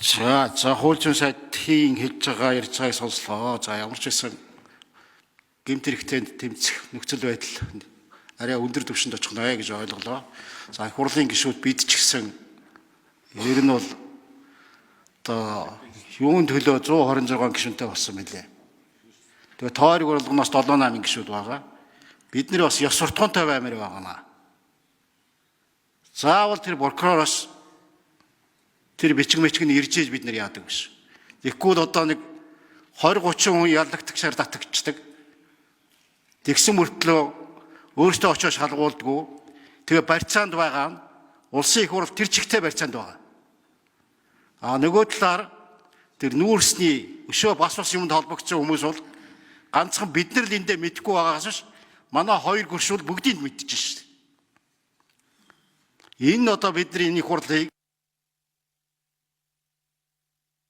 За хууль зүйн сайдын хэлж байгаа ярьж байгааг сонслоо. За ямар ч байсан гэмт хэрэгтэнд тэмцэх нөхцөл байдал арай өндөр түвшинд очих нэ гэж ойлголоо. За их хурлын гишүүд бид ч гэсэн ер нь бол одоо юун төлөө 126 гишүүнтэй болсон мэлээ. Тэгээ тойрог уралгоноос 7-8 гишүүд байгаа. Бид нар бас ёс суртахуунтай баймаар байгаа. Заавал тэр прокуророос тэр бичиг нь ирж иж бид нар яадаг биш. Тэгэхгүй л одоо нэг 20-30 хүн яллагтагшаар татагдчихдаг. Тэгсэн мөртлөө өөртөө очиж шалгуулдаггүй. Тэгээ барьцаанд байгаа нь улсын их хурл тэр чигтээ барьцаанд байгаа. Нөгөө талаар тэр нүүрсний өшөө бас юмд холбогдсон хүмүүс бол ганцхан бид нар л эндээ мэдгүй байгаагаас биш манай хоёр гүршүүл бүгдийг мэдчихэж шүү дээ. Энэ одоо бидний энэ их хурлыг